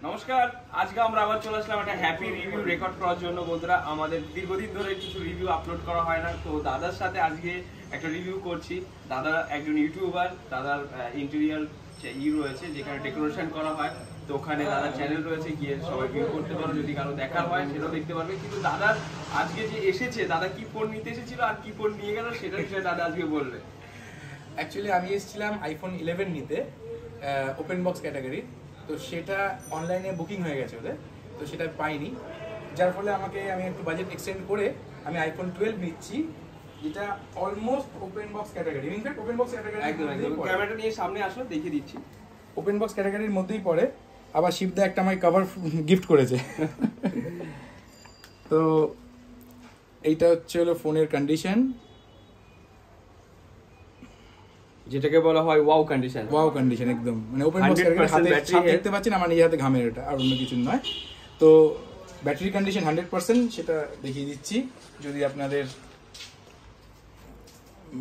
নমস্কার, আজকে আমরা আবার চলে আসলাম একটা হ্যাপি রিভিউ রেকর্ড করার জন্য। বন্ধুরা, আমাদের দীর্ঘদিন ধরে কিছু রিভিউ আপলোড করা হয় না, তো দাদার সাথে আজকে একটা রিভিউ করছি। দাদা একজন ইউটিউবার, দাদার ইন্টেরিয়ার রয়েছে যেখানে ডেকোরেশন করা হয়, তো ওখানে দাদার চ্যানেল রয়েছে, গিয়ে সবাই ভিউ করতে পারো, যদি কারো দেখার হয় সেটাও দেখতে পারবে। কিন্তু দাদার আজকে যে এসেছে, দাদা কি ফোন নিতে এসেছিল আর কি ফোন নিয়ে গেল সেটা বিষয়ে দাদা আজকে বলবে। অ্যাকচুয়ালি আমি এসেছিলাম আইফোন 11 নিতে, ওপেন বক্স ক্যাটাগরি। তো সেটা অনলাইনে বুকিং হয়ে গেছে ওদের, তো সেটা পাইনি, যার ফলে আমি একটু বাজেট এক্সটেন্ড করে আমি আইফোন 12 নিচ্ছি, যেটা almost open box category. In fact open box category একদম ক্যামেরাটা নিয়ে সামনে আসো, দেখিয়ে দিচ্ছি। ওপেন বক্স ক্যাটাগরির মধ্যেই পড়ে। আবার শিবদা একটা আমায় কভার গিফট করেছে। তো এইটা হচ্ছে হলো ফোনের কন্ডিশন, যেটাকে বলা হয় ওয়াও কন্ডিশন। ওয়াও কন্ডিশন একদম, মানে ওপেন বক্স ক্যাটাগরি। হাতে দেখতে পাচ্ছেন আমার নিজের হাতে ঘামের, এটা আর অন্য কিছু নয়। তো ব্যাটারি কন্ডিশন 100%, সেটা দেখিয়ে দিচ্ছি। যদি আপনাদের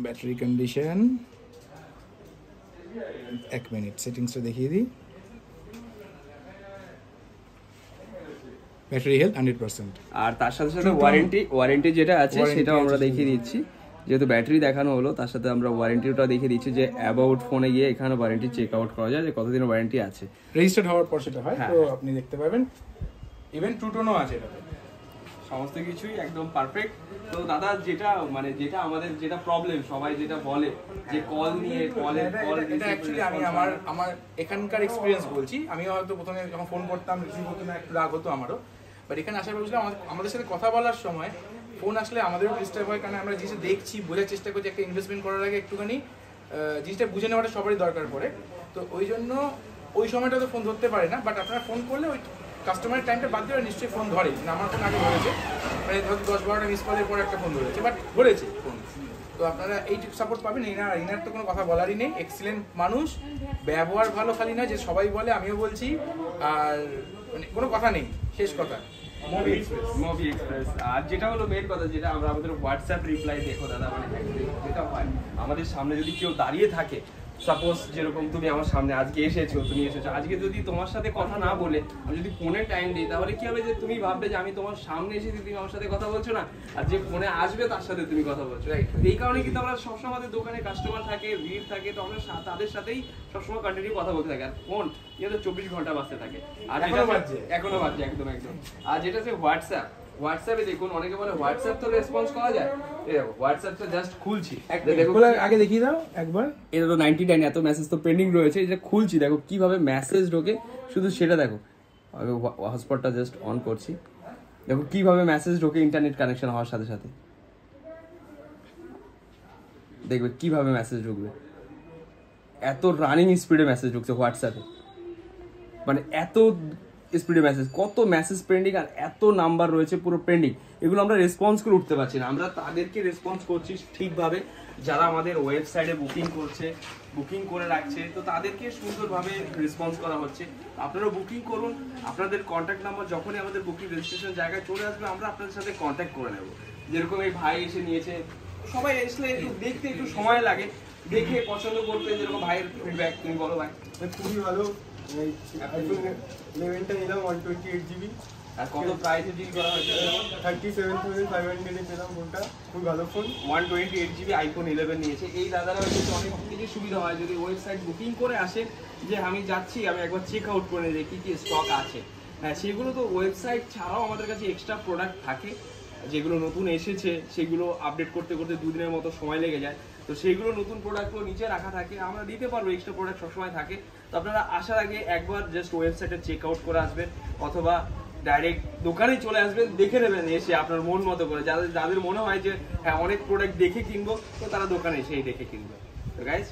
ব্যাটারি কন্ডিশন, এক মিনিট সেটিংসটা দেখিয়ে দিই। ব্যাটারি হেলথ 100%, আর তার সাথে সাথে ওয়ারেন্টি যেটা আছে সেটাও আমরা দেখিয়ে দিচ্ছি। যেহেতু ব্যাটারি দেখানো হলো, তার সাথে আমরা ওয়ারেন্টিটা দেখিয়ে দিচ্ছি যে অ্যাবাউট ফোনে গিয়ে এখানে ওয়ারেন্টি চেক আউট করা যায় যে কতদিন ওয়ারেন্টি আছে। রেজিস্টার্ড হওয়ার পর সেটা হয়, তো আপনি দেখতে পাবেন। ইভেন ট্রু টোনও আছে এটাতে, সমস্ত কিছুই একদম পারফেক্ট। তো দাদা যেটা আমাদের যেটা প্রবলেম, সবাই যেটা বলে যে কল নিয়ে এটা অ্যাকচুয়ালি আমি আমার এখানকার এক্সপিরিয়েন্স বলছি। আমি হয়তো প্রথমে যখন ফোন করতাম রিসিভ হতো না, একটু রাগ হতো আমারও। বাট এখানে আসার পর বুঝলাম আমাদের সাথে কথা বলার সময় ফোন আসলে আমাদেরও ডিস্টার্ব হয়, কারণ আমরা জিনিসটা দেখছি, বোঝার চেষ্টা করছি। একটা ইনভেস্টমেন্ট করার আগে একটুখানি জিনিসটা বুঝে নেওয়াটা সবারই দরকার পড়ে। তো ওই জন্য ওই সময়টা তো ফোন ধরতে পারে না, বাট আপনারা ফোন করলে ওই কাস্টমারের টাইমটা বাদ দিয়ে নিশ্চয়ই ফোন ধরে। না, আমার ফোন আগে ধরেছে, মানে হয়তো 10-12টা মিস কলের পর একটা ফোন ধরেছে, বাট ধরেছে ফোন। তো আপনারা এইটুকু সাপোর্ট পাবেন। ইনার তো কোনো কথা বলারই নেই, এক্সিলেন্ট মানুষ, ব্যবহার ভালো, খালি না যে সবাই বলে আমিও বলছি, আর মানে কোনো কথা নেই, শেষ কথা। Mobixpress। আর যেটা হলো মেন কথা, যেটা আমরা আমাদের হোয়াটসঅ্যাপ রিপ্লাই দেখো দাদা, মানে যেটা হয় আমাদের সামনে যদি কেউ দাঁড়িয়ে থাকে, সাপোজ যেরকম তুমি আমার সামনে আজকে এসেছো, আজকে যদি তোমার সাথে কথা না বলে আমি যদি ফোনে টাইম দিই, তাহলে কি হবে যে তুমি ভাববে যে আমি তোমার সামনে এসেছি, তুমি আমার সাথে কথা বলছো না, আর যে ফোনে আসবে তার সাথে তুমি কথা বলছো। এই কারণে কিন্তু আমরা সবসময় আমাদের দোকানে কাস্টমার থাকে, ভিড় থাকে, তো আমরা তাদের সাথেই সবসময় কন্টিনিউ কথা বলতে থাকি। আর ফোন কিন্তু 24 ঘন্টা বাজতে থাকে, আর এখনো বাজছে একদম। আর যেটা হচ্ছে হোয়াটসঅ্যাপে দেখুন, অনেকে বলে হোয়াটসঅ্যাপ তো রেসপন্স করা যায়। এই দেখো হোয়াটসঅ্যাপটা জাস্ট খুলছি, দেখো আগে দেখিয়ে দাও একবার। এটা তো 99 এত মেসেজ তো পেন্ডিং রয়েছে, এটা খুলছি, দেখো কিভাবে মেসেজ ঢোকে, শুধু সেটা দেখো। আমি হটস্পটটা জাস্ট অন করছি, দেখো কিভাবে মেসেজ ঢোকে ইন্টারনেট কানেকশন হওয়ার সাথে সাথে। দেখবে কিভাবে মেসেজ ঢুকবে, এত রানিং স্পিডে মেসেজ ঢুকছে হোয়াটসঅ্যাপে, মানে এত স্পিডে মেসেজ, কত মেসেজ পেন্ডিং, আর এত নাম্বার রয়েছে পুরো পেন্ডিং। এগুলো আমরা রেসপন্স করে উঠতে পারছি না। আমরা তাদেরকে রেসপন্স করছি ঠিকভাবে, যারা আমাদের ওয়েবসাইটে বুকিং করে রাখছে, তো তাদেরকে সুন্দরভাবে রেসপন্স করা হচ্ছে। আপনারাও বুকিং করুন, আপনাদের কন্ট্যাক্ট নাম্বার যখনই আমাদের বুকিং রেজিস্ট্রেশন জায়গায় চলে আসবে, আমরা আপনাদের সাথে কন্ট্যাক্ট করে নেব। যেরকম এই ভাই এসে নিয়েছে, সবাই আসলে একটু দেখতে একটু সময় লাগে, দেখে পছন্দ করতে। যেরকম ভাইয়ের ফিডব্যাক, তুমি বলো ভাই। খুবই ভালো। আইফোন 11টা নিলাম 128 জিবি। আর কত প্রাইসে ডিল করা হয়েছে? 37,500 এ পেলাম ফোনটা, খুব ভালো ফোন। 128 জিবি আইফোন 11 নিয়েছে। এই দাদারা কিন্তু অনেক কিছু সুবিধা হয় যদি ওয়েবসাইট বুকিং করে আসে, যে আমি যাচ্ছি, আমি একবার চেক আউট করে দেখি কি স্টক আছে। হ্যাঁ, সেগুলো তো ওয়েবসাইট ছাড়াও আমাদের কাছে এক্সট্রা প্রোডাক্ট থাকে, যেগুলো নতুন এসেছে সেগুলো আপডেট করতে 2 দিনের মতো সময় লেগে যায়। তো সেইগুলো নতুন প্রোডাক্টগুলো নিচে রাখা থাকে, আমরা দিতে পারবো, এক্সট্রা প্রোডাক্ট সবসময় থাকে। তো আপনারা আসার আগে একবার জাস্ট ওয়েবসাইটে চেক আউট করে আসবেন, অথবা ডাইরেক্ট দোকানেই চলে আসবেন, দেখে নেবেন এসে আপনার মন মতো করে। যাদের মনে হয় যে হ্যাঁ অনেক প্রোডাক্ট দেখে কিনবো, তো তারা দোকানে এসেই দেখে কিনবে। তো গাইস